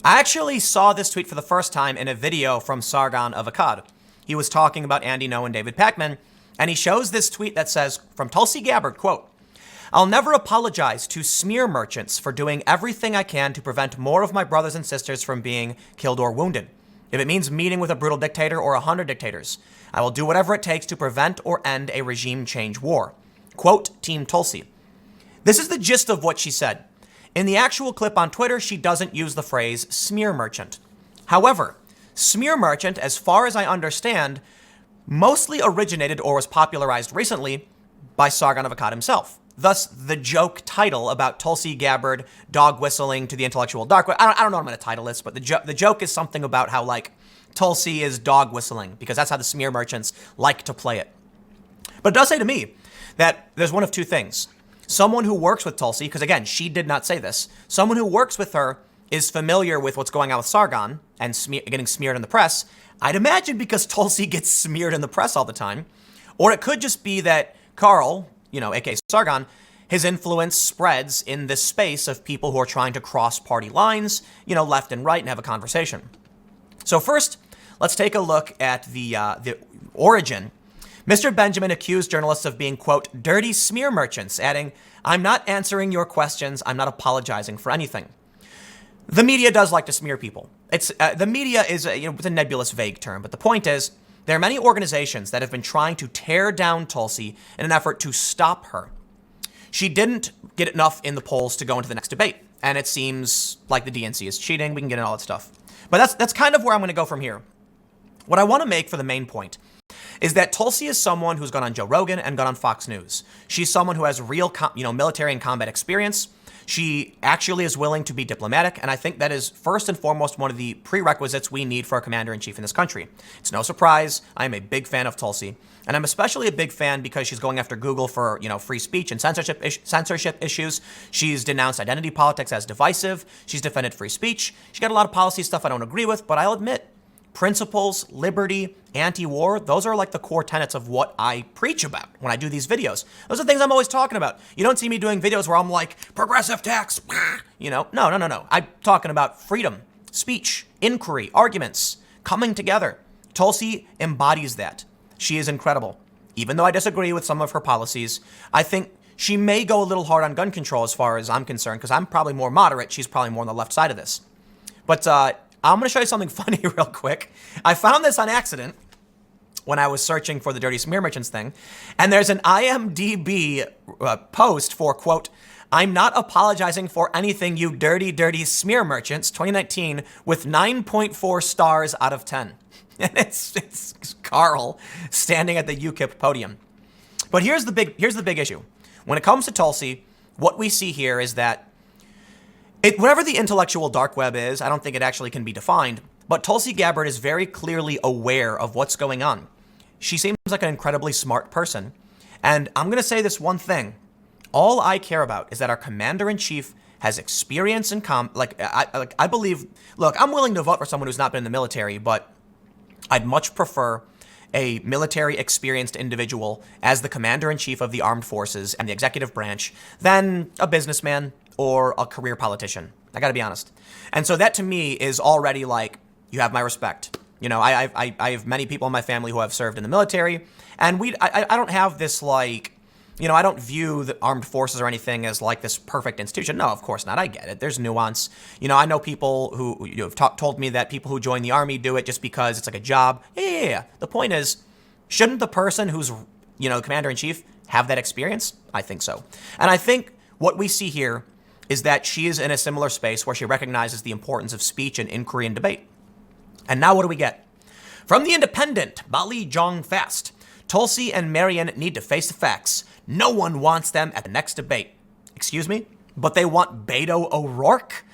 I actually saw this tweet for the first time in a video from Sargon of Akkad. He was talking about Andy Ngo and David Pakman, and he shows this tweet that says, from Tulsi Gabbard, quote, "I'll never apologize to smear merchants for doing everything I can to prevent more of my brothers and sisters from being killed or wounded. If it means meeting with a brutal dictator or 100 dictators, I will do whatever it takes to prevent or end a regime change war." Quote, Team Tulsi. This is the gist of what she said. In the actual clip on Twitter, she doesn't use the phrase smear merchant. However, smear merchant, as far as I understand, mostly originated or was popularized recently by Sargon of Akkad himself. Thus, the joke title about Tulsi Gabbard dog whistling to the intellectual dark web. I don't know what I'm going to title this, but the joke is something about how, like, Tulsi is dog whistling, because that's how the smear merchants like to play it. But it does say to me that there's one of two things. Someone who works with Tulsi, because again, she did not say this, someone who works with her is familiar with what's going on with Sargon and getting smeared in the press. I'd imagine because Tulsi gets smeared in the press all the time. Or it could just be that Carl, aka Sargon, his influence spreads in this space of people who are trying to cross party lines, left and right, and have a conversation. So first, let's take a look at the origin. Mr. Benjamin accused journalists of being, quote, dirty smear merchants, adding, "I'm not answering your questions. I'm not apologizing for anything." The media does like to smear people. The media is it's a nebulous, vague term, but the point is there are many organizations that have been trying to tear down Tulsi in an effort to stop her. She didn't get enough in the polls to go into the next debate, and it seems like the DNC is cheating. We can get into all that stuff. But that's kind of where I'm going to go from here. What I want to make for the main point is that Tulsi is someone who's gone on Joe Rogan and gone on Fox News. She's someone who has real, military and combat experience. She actually is willing to be diplomatic, and I think that is first and foremost one of the prerequisites we need for a commander-in-chief in this country. It's no surprise, I am a big fan of Tulsi, and I'm especially a big fan because she's going after Google for, free speech and censorship issues. She's denounced identity politics as divisive. She's defended free speech. She's got a lot of policy stuff I don't agree with, but I'll admit, principles, liberty, anti-war, those are like the core tenets of what I preach about when I do these videos. Those are things I'm always talking about. You don't see me doing videos where I'm like, progressive tax, No. I'm talking about freedom, speech, inquiry, arguments, coming together. Tulsi embodies that. She is incredible. Even though I disagree with some of her policies, I think she may go a little hard on gun control as far as I'm concerned, because I'm probably more moderate. She's probably more on the left side of this. But I'm going to show you something funny real quick. I found this on accident when I was searching for the dirty smear merchants thing. And there's an IMDb post for, quote, "I'm not apologizing for anything, you dirty, dirty smear merchants, 2019, with 9.4 stars out of 10. And it's Carl standing at the UKIP podium. But here's the big issue. When it comes to Tulsi, what we see here is that whatever the intellectual dark web is, I don't think it actually can be defined, but Tulsi Gabbard is very clearly aware of what's going on. She seems like an incredibly smart person. And I'm going to say this one thing. All I care about is that our commander-in-chief has experience in I believe, look, I'm willing to vote for someone who's not been in the military, but I'd much prefer a military experienced individual as the commander-in-chief of the armed forces and the executive branch than a businessman or a career politician. I gotta be honest. And so that to me is already like, you have my respect. I have many people in my family who have served in the military, and I don't have this like, I don't view the armed forces or anything as like this perfect institution. No, of course not. I get it. There's nuance. I know people who have told me that people who join the army do it just because it's like a job. Yeah. The point is, shouldn't the person who's, commander-in-chief have that experience? I think so. And I think what we see here is that she is in a similar space where she recognizes the importance of speech and inquiry and debate. And now what do we get? From The Independent, Bali Jong Fast. Tulsi and Marion need to face the facts. No one wants them at the next debate. Excuse me? But they want Beto O'Rourke?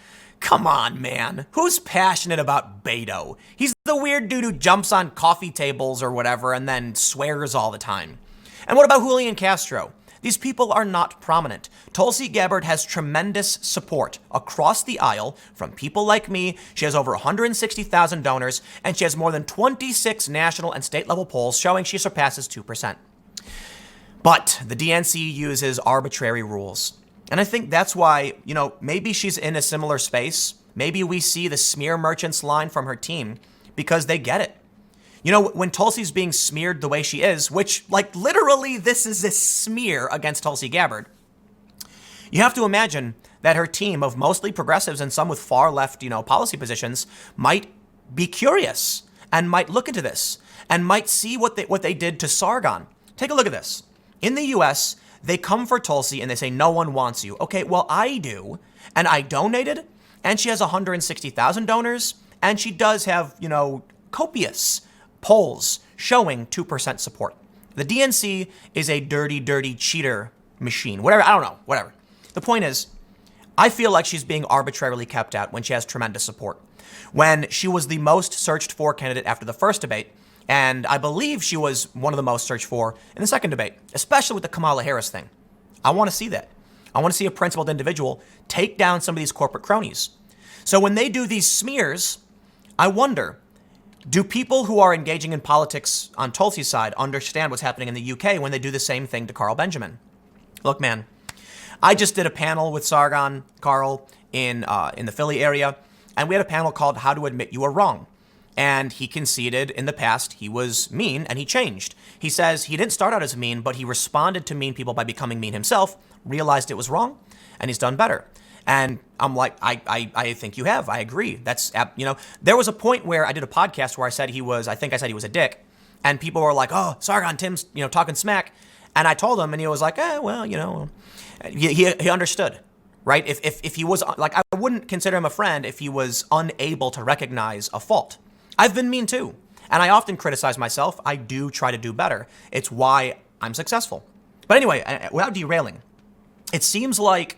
Come on, man. Who's passionate about Beto? He's the weird dude who jumps on coffee tables or whatever and then swears all the time. And what about Julian Castro? These people are not prominent. Tulsi Gabbard has tremendous support across the aisle from people like me. She has over 160,000 donors, and she has more than 26 national and state level polls showing she surpasses 2%. But the DNC uses arbitrary rules. And I think that's why, maybe she's in a similar space maybe we see the smear merchants line from her team because they get it. You know, when Tulsi's being smeared the way she is, which, like, literally this is a smear against Tulsi Gabbard, you have to imagine that her team of mostly progressives and some with far left, policy positions might be curious and might look into this and might see what they did to Sargon. Take a look at this. In the US, they come for Tulsi and they say, no one wants you. Okay, well, I do. And I donated, and she has 160,000 donors, and she does have, copious polls showing 2% support. The DNC is a dirty, dirty cheater machine. Whatever, I don't know, whatever. The point is, I feel like she's being arbitrarily kept out when she has tremendous support. When she was the most searched for candidate after the first debate, and I believe she was one of the most searched for in the second debate, especially with the Kamala Harris thing. I want to see that. I want to see a principled individual take down some of these corporate cronies. So when they do these smears, I wonder, do people who are engaging in politics on Tulsi's side understand what's happening in the UK when they do the same thing to Carl Benjamin? Look, man, I just did a panel with Sargon, Carl, in the Philly area, and we had a panel called How to Admit You Are Wrong. And he conceded in the past he was mean, and he changed. He says he didn't start out as mean, but he responded to mean people by becoming mean himself, realized it was wrong, and he's done better. And I'm like, I think you have. I agree. That's, there was a point where I did a podcast where I said he was a dick. And people were like, oh, Sargon, Tim's, talking smack. And I told him, and he was like, he understood, right? If he was, like, I wouldn't consider him a friend if he was unable to recognize a fault. I've been mean too. And I often criticize myself. I do try to do better. It's why I'm successful. But anyway, without derailing, it seems like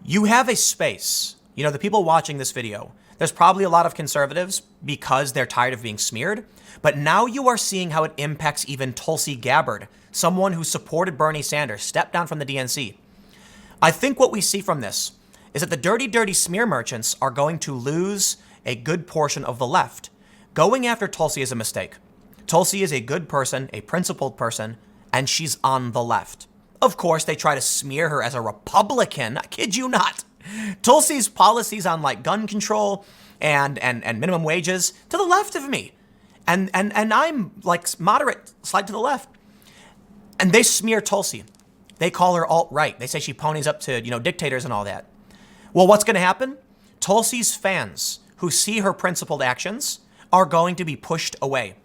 you have a space. The people watching this video, there's probably a lot of conservatives because they're tired of being smeared. But now you are seeing how it impacts even Tulsi Gabbard, someone who supported Bernie Sanders, stepped down from the DNC. I think what we see from this is that the dirty, dirty smear merchants are going to lose a good portion of the left. Going after Tulsi is a mistake. Tulsi is a good person, a principled person, and she's on the left. Of course, they try to smear her as a Republican. I kid you not. Tulsi's policies on like gun control and minimum wages to the left of me. And I'm like moderate, slide to the left. And they smear Tulsi. They call her alt-right. They say she ponies up to, dictators and all that. Well, what's going to happen? Tulsi's fans who see her principled actions are going to be pushed away.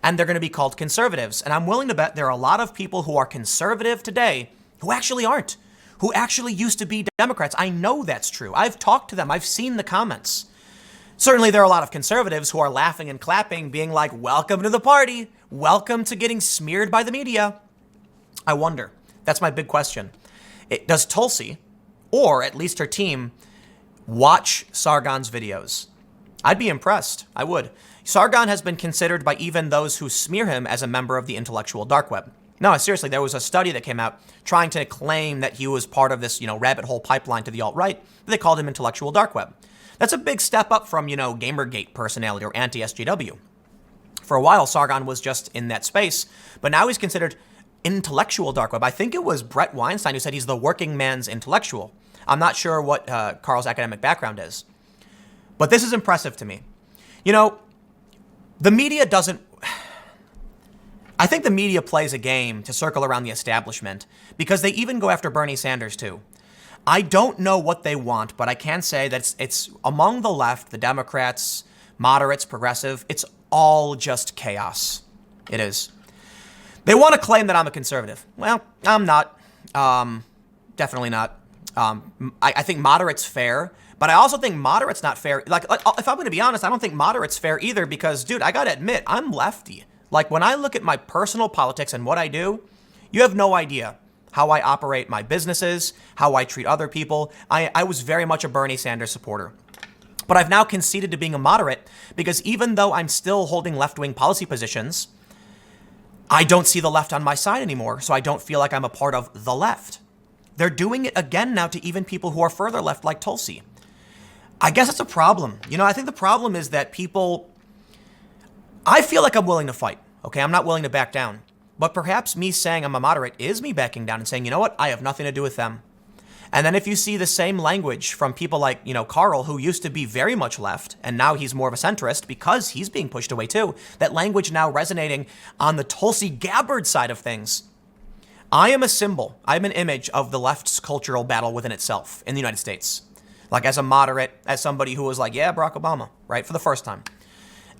And they're going to be called conservatives. And I'm willing to bet there are a lot of people who are conservative today who actually aren't, who actually used to be Democrats. I know that's true. I've talked to them. I've seen the comments. Certainly there are a lot of conservatives who are laughing and clapping, being like, welcome to the party. Welcome to getting smeared by the media. I wonder. That's my big question. Does Tulsi, or at least her team, watch Sargon's videos? I'd be impressed. I would. Sargon has been considered by even those who smear him as a member of the intellectual dark web. No, seriously, there was a study that came out trying to claim that he was part of this, rabbit hole pipeline to the alt-right. They called him intellectual dark web. That's a big step up from, Gamergate personality or anti-SJW. For a while, Sargon was just in that space, but now he's considered intellectual dark web. I think it was Brett Weinstein who said he's the working man's intellectual. I'm not sure what Carl's academic background is. But this is impressive to me. The media doesn't... I think the media plays a game to circle around the establishment because they even go after Bernie Sanders too. I don't know what they want, but I can say that it's among the left, the Democrats, moderates, progressive, it's all just chaos. It is. They want to claim that I'm a conservative. Well, I'm not. Definitely not. I think moderate's fair, but I also think moderate's not fair. Like if I'm going to be honest, I don't think moderate's fair either because, dude, I got to admit, I'm lefty. Like when I look at my personal politics and what I do, you have no idea how I operate my businesses, how I treat other people. I was very much a Bernie Sanders supporter. But I've now conceded to being a moderate because even though I'm still holding left-wing policy positions, I don't see the left on my side anymore, so I don't feel like I'm a part of the left. They're doing it again now to even people who are further left like Tulsi. I guess it's a problem. I think the problem is that people... I feel like I'm willing to fight, okay? I'm not willing to back down. But perhaps me saying I'm a moderate is me backing down and saying, you know what? I have nothing to do with them. And then if you see the same language from people like, Carl, who used to be very much left, and now he's more of a centrist because he's being pushed away too, that language now resonating on the Tulsi Gabbard side of things. I am a symbol. I'm an image of the left's cultural battle within itself in the United States. Like as a moderate, as somebody who was like, yeah, Barack Obama, right, for the first time.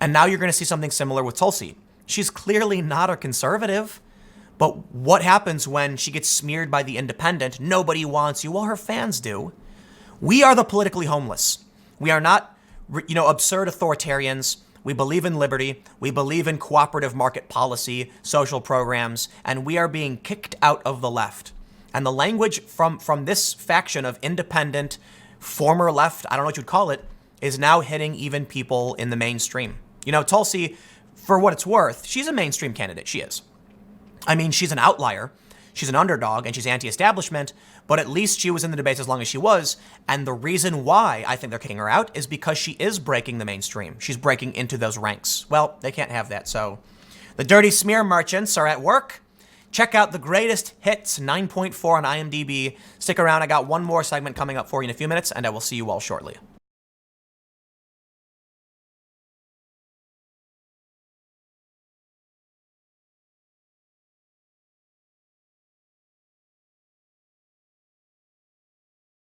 And now you're going to see something similar with Tulsi. She's clearly not a conservative. But what happens when she gets smeared by The Independent? Nobody wants you. Well, her fans do. We are the politically homeless. We are not, absurd authoritarians. We believe in liberty. We believe in cooperative market policy, social programs, and we are being kicked out of the left. And the language from this faction of independent, former left, I don't know what you'd call it, is now hitting even people in the mainstream. Tulsi, for what it's worth, she's a mainstream candidate. She is. I mean, she's an outlier, she's an underdog, and she's anti-establishment, but at least she was in the debates as long as she was. And the reason why I think they're kicking her out is because she is breaking the mainstream. She's breaking into those ranks. Well, they can't have that. So the dirty smear merchants are at work. Check out the greatest hits, 9.4 on IMDb. Stick around. I got one more segment coming up for you in a few minutes, and I will see you all shortly.